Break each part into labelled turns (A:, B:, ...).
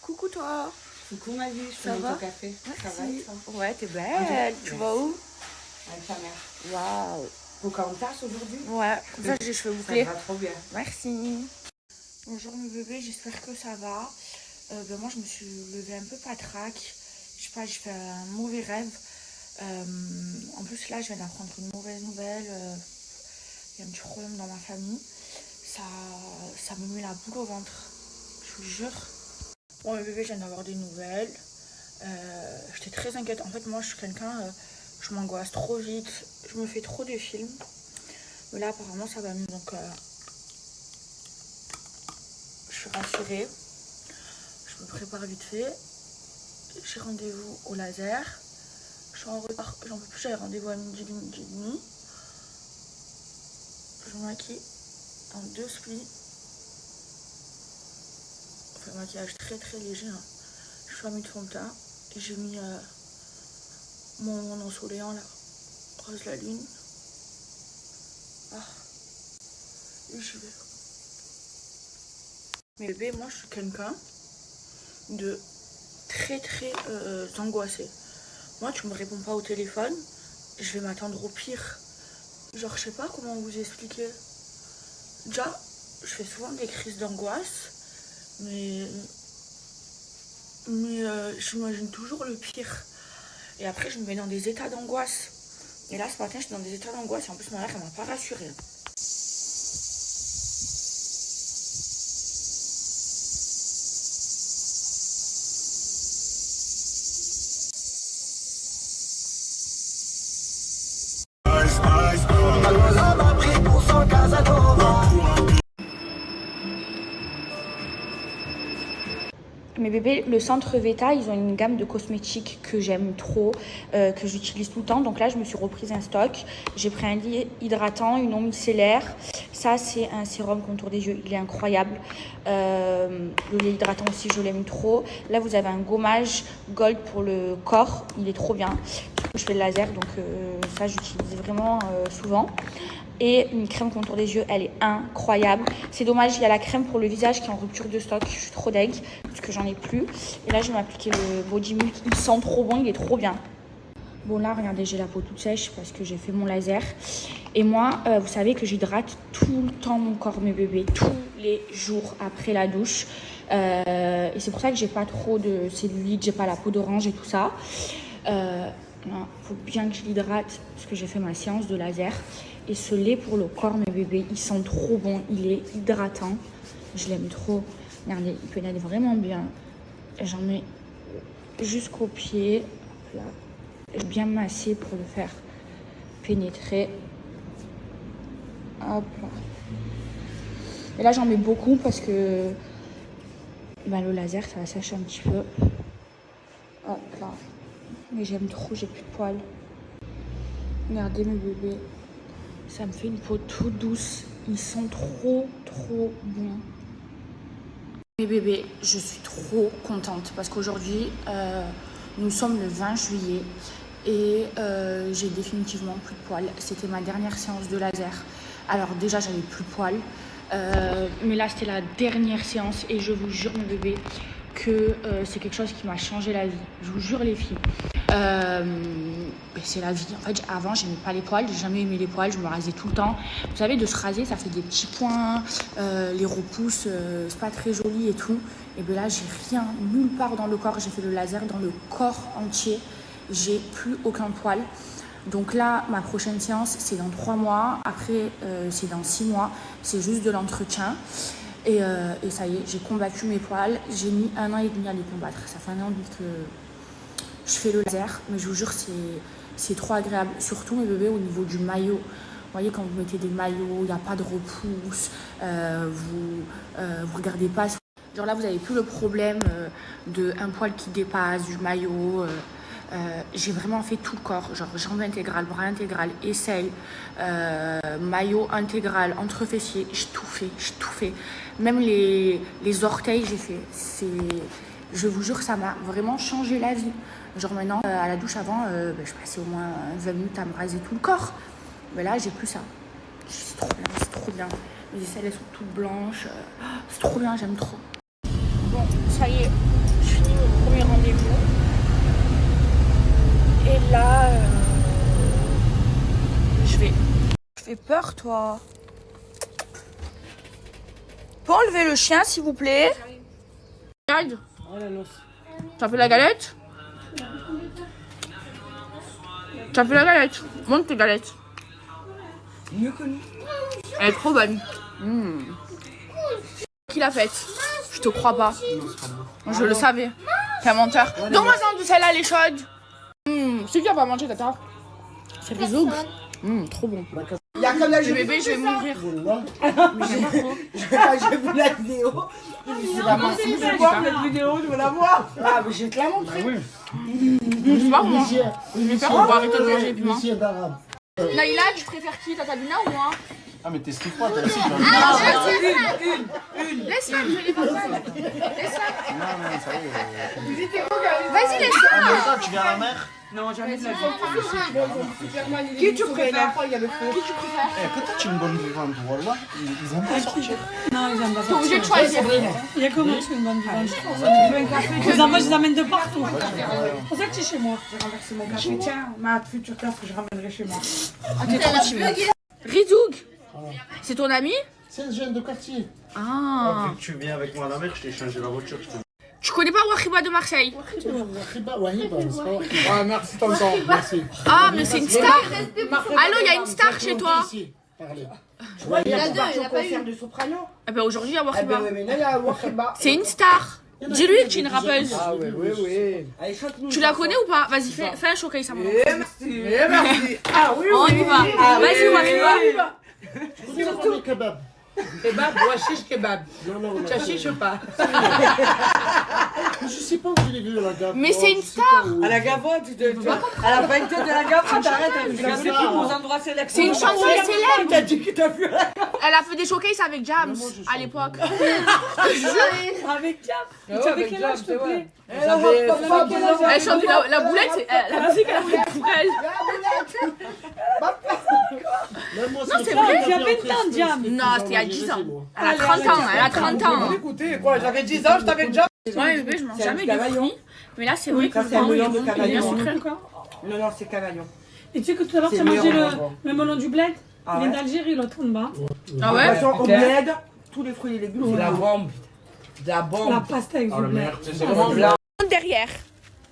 A: Coucou toi.
B: Coucou ma vie, je
A: Ça
B: fais
A: va
B: ton café.
A: Merci.
B: Ça va et toi?
A: Ouais, t'es belle. Tu vas où?
B: Avec ta mère.
A: Waouh.
B: Pocahontas aujourd'hui?
A: Ouais, comme ça j'ai les cheveux bouclés.
B: Ça va trop bien.
A: Merci. Bonjour mes bébés, j'espère que ça va. Moi je me suis levée un peu patraque. Je sais pas, j'ai fait un mauvais rêve. En plus là je viens d'apprendre une mauvaise nouvelle. Il y a un petit problème dans ma famille. Ça me met la boule au ventre. Je vous jure. Bon mes bébés, je viens d'avoir des nouvelles. J'étais très inquiète. En fait moi je suis quelqu'un, je m'angoisse trop vite. Je me fais trop de films. Mais là apparemment ça va mieux. Donc je suis rassurée. Je me prépare vite fait. J'ai rendez-vous au laser. Je suis en retard. J'en peux plus, j'avais rendez-vous à midi et demi. Je me maquille en 2 splis. Enfin, un maquillage très très léger. Hein. Je suis mis de fond de teint. Et j'ai mis mon ensoleillant là. Rose la lune. Ah. Et j'y vais. Mais bébé, moi je suis quelqu'un de très très angoissé. Moi tu me réponds pas au téléphone, je vais m'attendre au pire. Genre je sais pas comment vous expliquer. Déjà je fais souvent des crises d'angoisse, mais j'imagine toujours le pire. Et après je me mets dans des états d'angoisse. Et là ce matin je suis dans des états d'angoisse et en plus ma mère elle m'a pas rassurée. Mes bébés, le centre Veta, ils ont une gamme de cosmétiques que j'aime trop, que j'utilise tout le temps. Donc là, je me suis reprise un stock. J'ai pris un lait hydratant, une eau micellaire. Ça, c'est un sérum contour des yeux. Il est incroyable. Le lait hydratant aussi, je l'aime trop. Là, vous avez un gommage gold pour le corps. Il est trop bien. Surtout, je fais le laser, donc ça, j'utilise vraiment souvent. Et une crème contour des yeux, elle est incroyable. C'est dommage, il y a la crème pour le visage qui est en rupture de stock. Je suis trop deg parce que j'en ai plus. Et là, je vais m'appliquer le Body Milk. Il sent trop bon, il est trop bien. Bon là, regardez, j'ai la peau toute sèche parce que j'ai fait mon laser. Et moi, vous savez que j'hydrate tout le temps mon corps, mes bébés, tous les jours après la douche. Et c'est pour ça que j'ai pas trop de cellulite, j'ai pas la peau d'orange et tout ça. Il faut bien que je l'hydrate parce que j'ai fait ma séance de laser. Et ce lait pour le corps, mes bébés, il sent trop bon. Il est hydratant. Je l'aime trop. Regardez, il pénètre vraiment bien. J'en mets jusqu'aux pieds. Là. Je vais bien masser pour le faire pénétrer. Hop là. Et là, j'en mets beaucoup parce que le laser, ça va sécher un petit peu. Hop là. Mais j'aime trop, j'ai plus de poils. Regardez mes bébés. Ça me fait une peau toute douce. Ils sont trop, trop bons. Mes bébés, je suis trop contente parce qu'aujourd'hui, nous sommes le 20 juillet et j'ai définitivement plus de poils. C'était ma dernière séance de laser. Alors déjà, j'avais plus de poils. Mais là, c'était la dernière séance et je vous jure, mes bébés, que c'est quelque chose qui m'a changé la vie. Je vous jure, les filles. C'est la vie. En fait, avant, j'aimais pas les poils. J'ai jamais aimé les poils. Je me rasais tout le temps. Vous savez, de se raser, ça fait des petits points. Les repousses, c'est pas très joli et tout. Et bien là, j'ai rien, nulle part dans le corps. J'ai fait le laser dans le corps entier. J'ai plus aucun poil. Donc là, ma prochaine séance, c'est dans 3 mois. Après, c'est dans 6 mois. C'est juste de l'entretien. Et ça y est, j'ai combattu mes poils. J'ai mis 1 an et demi à les combattre. Ça fait 1 an et demi que je fais le laser. Mais je vous jure, c'est trop agréable. Surtout, mes bébés, au niveau du maillot. Vous voyez, quand vous mettez des maillots, il n'y a pas de repousse. Vous regardez pas. Genre là, vous n'avez plus le problème d'un poil qui dépasse, du maillot. J'ai vraiment fait tout le corps, genre jambes intégrales, bras intégral, aisselle, maillot intégral, entre fessiers, j'ai tout fait. Même les orteils, j'ai fait. Je vous jure, ça m'a vraiment changé la vie. Genre maintenant, à la douche avant, je passais au moins 20 minutes à me raser tout le corps. Mais là, j'ai plus ça. C'est trop bien. Les aisselles, elles sont toutes blanches. C'est trop bien, j'aime trop. Bon, ça y est, fais peur, toi. Peux enlever le chien, s'il vous plaît? Regarde. T'as fait la galette? T'as fait la galette? Montre tes galettes.
B: Mieux que nous.
A: Elle est trop bonne. Qui l'a faite? Je te crois pas. Je le savais. T'es un menteur. Donne-moi-en de celle-là, elle est chaude. C'est qui a pas mangé, Tata? C'est Rizoug. Trop bon.
B: Il y a comme la
A: Le bébé, je vais mourir.
B: J'ai vu la vidéo. Je veux voir cette vidéo, je veux la voir. Ah, mais je vais te la montrer.
A: Je sais pas moi. Je vais faire, on va arrêter de manger plus loin.
C: Monsieur d'arabe.
A: Naïla, tu préfères qui? Tata Dina ou moi?
C: Ah mais t'expliques pas, toi aussi.
A: Laisse-la, je l'ai pas mal. Laisse-la.
C: Non, ça y est.
A: Vas-y, laisse-la.
C: Ah, mais toi, tu viens à la mer?
B: Non, jamais de la vie. Qui tu préfères? Il y a le feu.
A: Qui tu préfères?
C: Eh, peut-être une bonne vivante, voilà. Ils aiment pas sortir.
D: Non, ils aiment pas
A: T'es
D: ça.
A: obligé de choisir.
D: Il y a comment une bonne vivante? Je les amène de partout. C'est pour ça que tu es chez moi.
B: J'ai renversé mon café. Tiens, ma future taf que je ramènerai chez moi.
A: Ah, t'es trop timide. Rizoug, c'est ton ami?
C: C'est un jeune de quartier.
A: Ah.
C: Vu que tu viens avec moi à la mer, je t'ai changé la voiture.
A: Tu connais pas Wahiba de Marseille?
C: Wahiba, Wahiba, c'est pas Wahiba.
B: Ah, merci tonton.
C: Merci.
A: Ah, mais c'est une star. Allô, il y a une star chez toi.
C: Ici, parlez.
B: Il y a deux, il a pas eu de soprano.
A: Eh ben aujourd'hui, il y a
B: Ah, ben
A: Wahiba.
B: oui, mais là, il y a Wahiba.
A: C'est une star. Dis-lui que tu es une rappeuse.
B: Ah, oui, oui, oui. Allez, chante-nous.
A: Tu la connais ou pas? Vas-y, fais un showcase à moi.
B: Merci. Merci. Ah, oui,
A: On
B: oui.
A: y va. Vas-y, Wahiba.
C: Surtout kebab.
B: Kebab, ouais, chiche kebab.
C: Non, non, non.
B: Tu chiche pas.
C: Je sais pas où je l'ai vu la gave.
A: Mais c'est une star.
B: À la gavotte, à la vingtaine de la gavotte, t'arrêtes, je la sais plus aux endroits sélects.
A: C'est une chanteuse célèbre.
B: T'as dit que t'as vu la
A: Elle a fait des showcases avec Jams à l'époque.
D: Avec Jam. Tu avais quel âge, s'il te plaît?
A: Elle chante la boulette, la musique elle a fait pour elle.
C: Non,
A: c'est vrai,
D: tu avais 20 ans, Jam.
A: Non, c'était il y a 10 ans. Elle a 30 ans, elle a 30 ans.
B: Écoutez, quoi, j'avais 10 ans, je t'avais déjà.
A: Ouais, bébé, je mange
B: C'est un
A: jamais
B: petit
A: de fruits. Mais là, c'est vrai que
B: ça,
A: je
B: c'est un
A: mange
B: melon de
A: il est bien
B: cavaillon.
A: sucré.
B: Non, non, c'est cavaillon.
D: Et tu sais que tout à l'heure,
B: C'est
D: tu as mangé
B: meilleur,
D: le melon du bled?
B: Ah
D: Il vient
B: ouais.
D: d'Algérie, l'autre en bas.
A: Ah
B: De
A: ouais?
B: toute façon, au bled, tous les fruits et légumes, c'est la bombe. De la
D: La
B: bombe.
D: pasta avec du bled.
B: C'est vraiment blanc.
A: Derrière.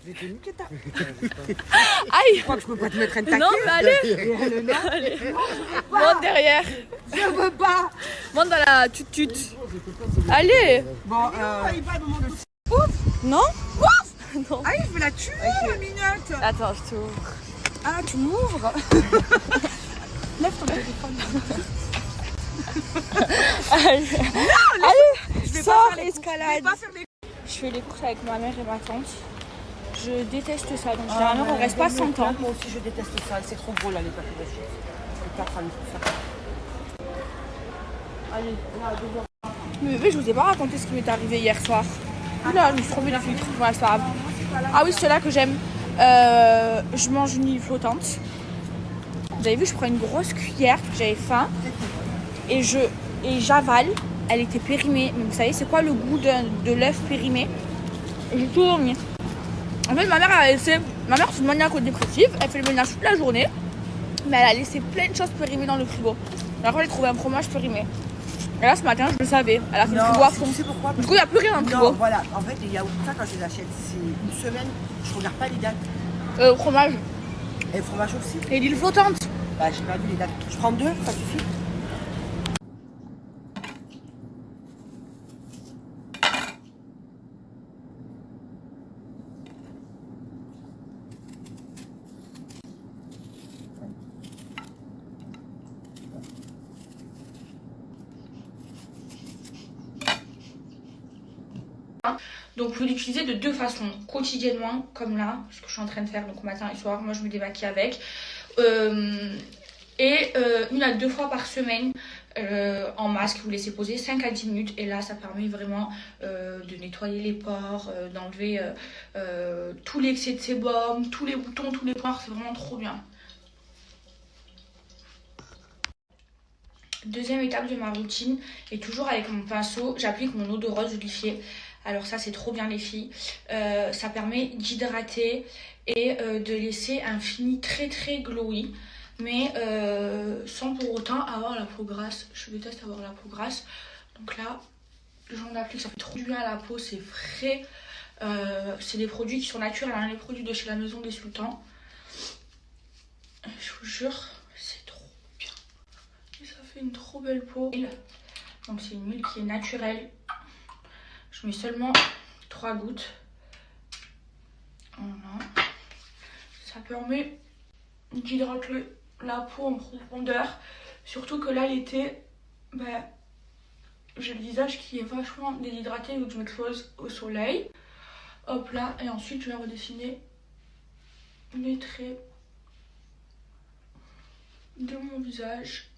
B: J'ai tenu que t'as.
A: Aïe.
B: Je crois que je peux pas te mettre un taquet.
A: Non, mais allez. Monte derrière.
B: Je veux pas.
A: Monte dans la tut-tut. Allez.
B: Bon,
A: Non? Non.
B: Ah, je veux la tuer, la mignonne.
A: Attends, je t'ouvre.
B: Ah, tu m'ouvres. Lève ton téléphone.
A: Allez, sors, escalade.
B: Pas faire des...
A: Je fais les courses avec ma mère et ma tante. Je déteste ça, donc généralement on reste pas 100 ans.
B: Moi aussi, je déteste ça. C'est trop gros, là, les papiers de chute. Les 4 ans, tout ça.
A: Allez, mais bébé, je vous ai pas raconté ce qui m'est arrivé hier soir. Là, je me suis trompée de filtre. Ouais, c'est pas grave. Ah oui, c'est là que j'aime. Je mange une île flottante. Vous avez vu, je prends une grosse cuillère parce que j'avais faim. Et j'avale. Elle était périmée. Mais vous savez, c'est quoi le goût de l'œuf périmé? Et j'ai tout remis. En fait, ma mère a laissé. Ma mère, c'est une maniaco-dépressive. Elle fait le ménage toute la journée. Mais elle a laissé plein de choses périmées dans le frigo. Et après, elle a trouvé un fromage périmé. Et là, ce matin, je le savais. Elle a fait le frigo à fond.
B: Tu sais pourquoi?
A: Du coup, il n'y a plus rien dans le
B: Non,
A: frigo.
B: voilà. En fait, les yaourts, ça, quand je les achète, c'est une semaine. Je regarde pas les dates.
A: Fromage.
B: Et le fromage aussi.
A: Et l'île flottante.
B: Bah, j'ai pas vu les dates. Je prends 2, ça suffit.
A: Donc vous pouvez l'utiliser de deux façons, quotidiennement comme là, ce que je suis en train de faire donc matin et soir, moi je me démaquille avec, et une à deux fois par semaine en masque, vous laissez poser 5 à 10 minutes et là ça permet vraiment de nettoyer les pores, d'enlever tous les excès de sébum, tous les boutons, tous les pores, c'est vraiment trop bien. Deuxième étape de ma routine, et toujours avec mon pinceau, j'applique mon eau de rose humidifiée. Alors ça c'est trop bien les filles, ça permet d'hydrater et de laisser un fini très très glowy. mais sans pour autant avoir la peau grasse. Je déteste avoir la peau grasse. Donc là, j'en applique, ça fait trop du bien à la peau, c'est frais. C'est des produits qui sont naturels, hein, les produits de chez la Maison des Sultans. Je vous jure, c'est trop bien. Et ça fait une trop belle peau. Donc c'est une huile qui est naturelle. Je mets seulement 3 gouttes. Voilà. Ça permet d'hydrater la peau en profondeur. Surtout que là, l'été, j'ai le visage qui est vachement déshydraté vu que je m'expose au soleil. Hop là, et ensuite je vais redessiner les traits de mon visage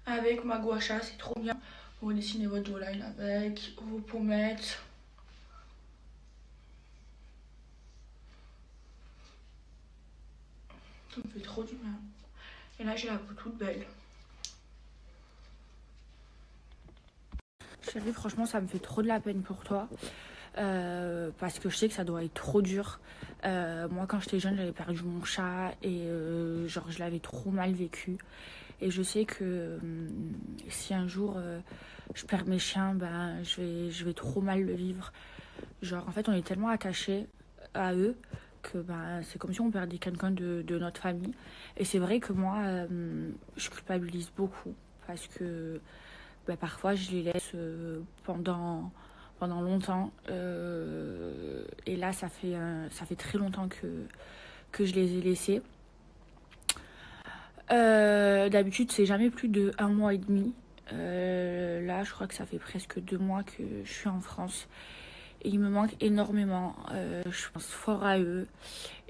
A: avec ma gua sha, c'est trop bien. Vous redessinez votre jawline avec vos pommettes. Ça me fait trop du bien. Et là j'ai la peau toute belle. Chérie, franchement ça me fait trop de la peine pour toi. Parce que je sais que ça doit être trop dur. Moi quand j'étais jeune j'avais perdu mon chat et genre je l'avais trop mal vécu. Et je sais que si un jour je perds mes chiens, je vais trop mal le vivre. Genre en fait on est tellement attachés à eux que c'est comme si on perdait quelqu'un de notre famille. Et c'est vrai que moi je culpabilise beaucoup parce que parfois je les laisse pendant longtemps et là ça fait très longtemps que je les ai laissés. D'habitude c'est jamais plus de 1 mois et demi. Là je crois que ça fait presque 2 mois que je suis en France et il me manque énormément. Je pense fort à eux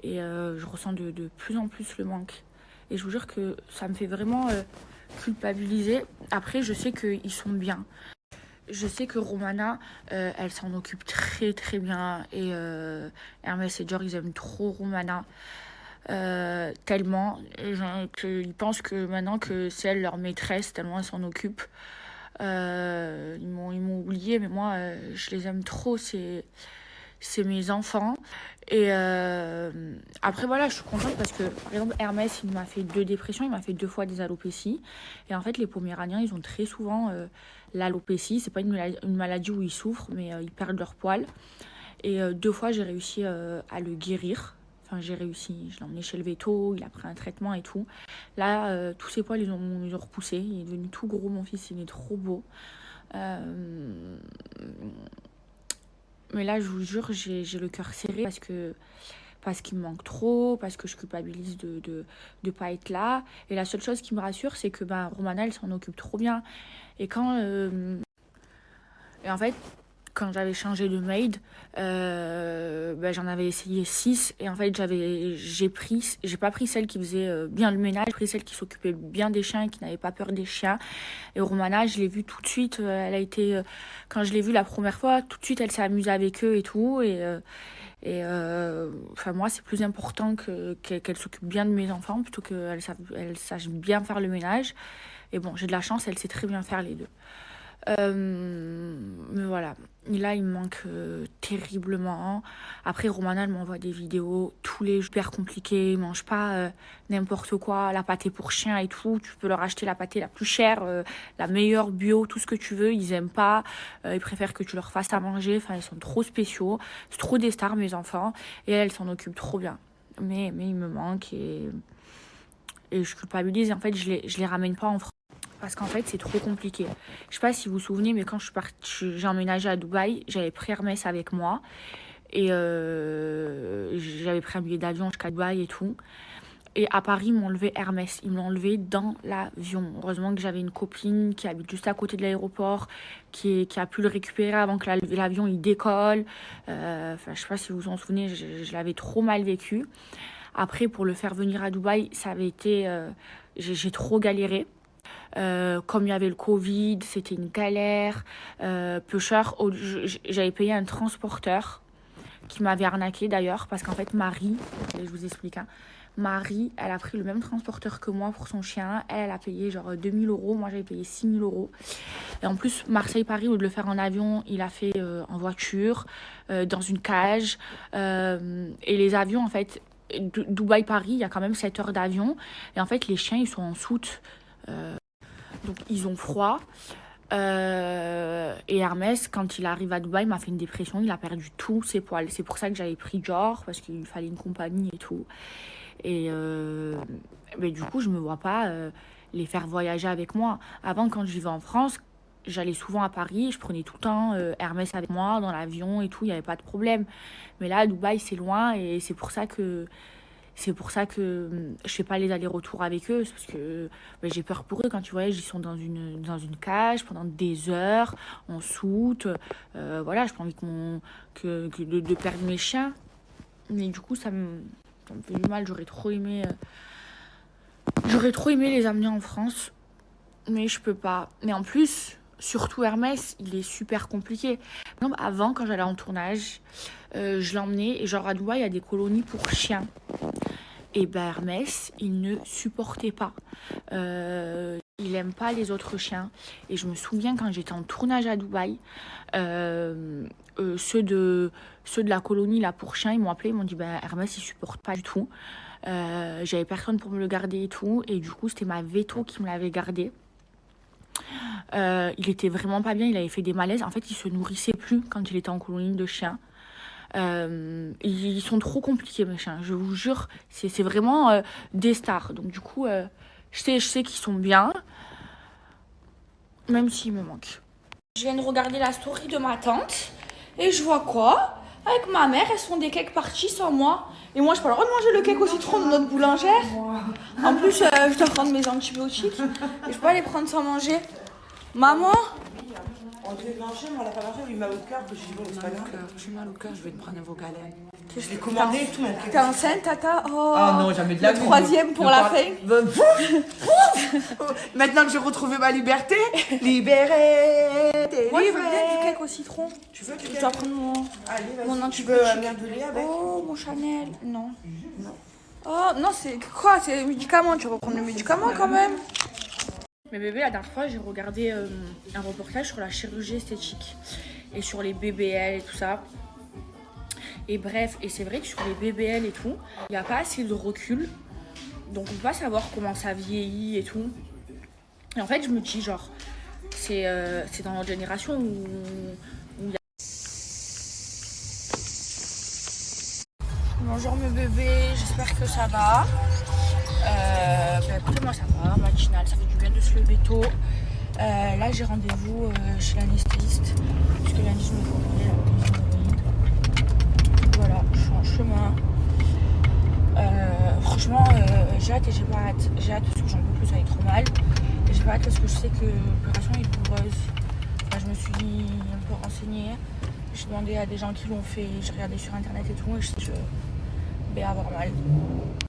A: et je ressens de plus en plus le manque et je vous jure que ça me fait vraiment culpabiliser. Après je sais qu'ils sont bien. Je sais que Romana, elle s'en occupe très très bien et Hermès et Dior ils aiment trop Romana tellement qu'ils pensent que maintenant que c'est elle leur maîtresse tellement elle s'en occupe. Ils m'ont oublié mais moi je les aime trop, c'est mes enfants. Et après voilà je suis contente parce que par exemple Hermès il m'a fait 2 dépressions, il m'a fait 2 fois des alopécies et en fait les Poméraniens ils ont très souvent l'alopécie, c'est pas une maladie où ils souffrent mais ils perdent leur poil et 2 fois j'ai réussi à le guérir. Enfin j'ai réussi, je l'ai emmené chez le véto, il a pris un traitement et tout. Là tous ses poils ils ont repoussé, il est devenu tout gros mon fils, il est trop beau. Mais là, je vous jure, j'ai le cœur serré parce qu'il me manque trop, parce que je culpabilise de pas être là. Et la seule chose qui me rassure, c'est que Romana, elle s'en occupe trop bien. Et et en fait, quand j'avais changé de maid, j'en avais essayé 6 et en fait j'ai pas pris celle qui faisait bien le ménage, j'ai pris celle qui s'occupait bien des chiens et qui n'avait pas peur des chiens. Et Romana, je l'ai vue tout de suite, elle a été quand je l'ai vue la première fois, tout de suite elle s'est amusée avec eux et tout moi c'est plus important qu'elle s'occupe bien de mes enfants plutôt qu'elle sache bien faire le ménage. Et bon, j'ai de la chance, elle sait très bien faire les deux. Mais voilà, et là il me manque terriblement. Après Romana elle m'envoie des vidéos tous les jours hyper compliquées, ils mangent pas n'importe quoi, la pâtée pour chien et tout, tu peux leur acheter la pâtée la plus chère, la meilleure bio, tout ce que tu veux, ils aiment pas, ils préfèrent que tu leur fasses à manger, enfin ils sont trop spéciaux, c'est trop des stars mes enfants et elle s'en occupe trop bien, mais il me manque et je culpabilise et en fait je les ramène pas en France. Parce qu'en fait, c'est trop compliqué. Je sais pas si vous vous souvenez, mais quand j'ai emménagé à Dubaï, j'avais pris Hermès avec moi. Et j'avais pris un billet d'avion jusqu'à Dubaï et tout. Et à Paris, ils m'ont enlevé Hermès. Ils m'ont enlevé dans l'avion. Heureusement que j'avais une copine qui habite juste à côté de l'aéroport, qui a pu le récupérer avant que l'avion il décolle. Je sais pas si vous vous en souvenez, je l'avais trop mal vécu. Après, pour le faire venir à Dubaï, ça avait été... j'ai trop galéré. Comme il y avait le Covid, c'était une galère. Peu cher. J'avais payé un transporteur qui m'avait arnaqué d'ailleurs, parce qu'en fait Marie, je vous explique, Marie, elle a pris le même transporteur que moi pour son chien. Elle a payé genre 2000 €, moi j'avais payé 6000 €. Et en plus, Marseille-Paris, au lieu de le faire en avion, il a fait en voiture, dans une cage. Et les avions, en fait, Dubaï-Paris, il y a quand même 7 heures d'avion. Et en fait, les chiens, ils sont en soute. Donc, ils ont froid. Et Hermès, quand il arrive à Dubaï, m'a fait une dépression. Il a perdu tous ses poils. C'est pour ça que j'avais pris Dior, parce qu'il fallait une compagnie et tout. Et mais du coup, je me vois pas les faire voyager avec moi. Avant, quand je vivais en France, j'allais souvent à Paris. Je prenais tout le temps Hermès avec moi, dans l'avion et tout. Il n'y avait pas de problème. Mais là, à Dubaï, c'est loin. Et c'est pour ça que je fais pas les allers-retours avec eux, parce que j'ai peur pour eux. Quand tu voyages, ils sont dans une cage pendant des heures, en soute. Voilà, j'ai pas envie de perdre mes chiens. Mais du coup, ça me fait du mal. J'aurais trop aimé les amener en France, mais je peux pas. Mais en plus, surtout Hermès, il est super compliqué. Non, avant, quand j'allais en tournage, je l'emmenais, et genre à Dubaï, il y a des colonies pour chiens. Et ben Hermès, il ne supportait pas. Il aime pas les autres chiens. Et je me souviens quand j'étais en tournage à Dubaï, ceux de la colonie là pour chiens, ils m'ont appelé, ils m'ont dit Hermès, il supporte pas du tout. J'avais personne pour me le garder et tout. Et du coup, c'était ma veto qui me l'avait gardé. Il était vraiment pas bien, il avait fait des malaises. En fait, il se nourrissait plus quand il était en colonie de chiens. Ils sont trop compliqués, mes chiens, je vous jure. C'est vraiment des stars. Donc du coup, je sais qu'ils sont bien, même s'ils me manquent. Je viens de regarder la story de ma tante et je vois quoi? Avec ma mère, elles font des cakes parties sans moi. Et moi, je peux pas le droit de manger le cake au citron de notre boulangère. En plus, je dois prendre mes antibiotiques et je peux pas les prendre sans manger. Maman?
B: On devait manger, mais on l'a pas mangé, il m'a mal au cœur, que j'ai dit, bon, c'est pas grave. J'ai mal au cœur, je vais te prendre un vocalen. Je l'ai commandé et tout.
A: T'es enceinte, tata? Oh,
B: ah non, jamais de la
A: vie. Le troisième pour la fin.
B: Maintenant que j'ai retrouvé ma liberté, libérée, t'es
A: moi, je veux
B: livrée.
A: bien du cake au citron.
B: Tu veux du cake?
A: Je dois prendre
B: Allez, vas-y.
A: mon
B: Tu veux un verre de lait avec?
A: Oh, mon Chanel. Non. Oh, non, c'est quoi? C'est le médicament. Tu vas prendre le médicament quand même. Mais bébé, la dernière fois, j'ai regardé un reportage sur la chirurgie esthétique et sur les BBL et tout ça. Et bref, et c'est vrai que sur les BBL et tout, il n'y a pas assez de recul. Donc on peut pas savoir comment ça vieillit et tout. Et en fait, je me dis, genre, c'est dans notre génération où il y a... Bonjour mes bébés, j'espère que ça va. Écoutez, moi ça va, matinale, ça fait du bien de se lever tôt. Là j'ai rendez-vous chez l'anesthésiste, puisque lundi je me fais opérer la prise d'hémorroïde. Voilà, je suis en chemin. Franchement, j'ai hâte et j'ai pas hâte. J'ai hâte parce que j'en peux plus, ça est trop mal. Et j'ai pas hâte parce que je sais que l'opération est douloureuse. Enfin, je me suis un peu renseignée. J'ai demandé à des gens qui l'ont fait, j'ai regardé sur internet et tout, et je sais que je vais avoir mal.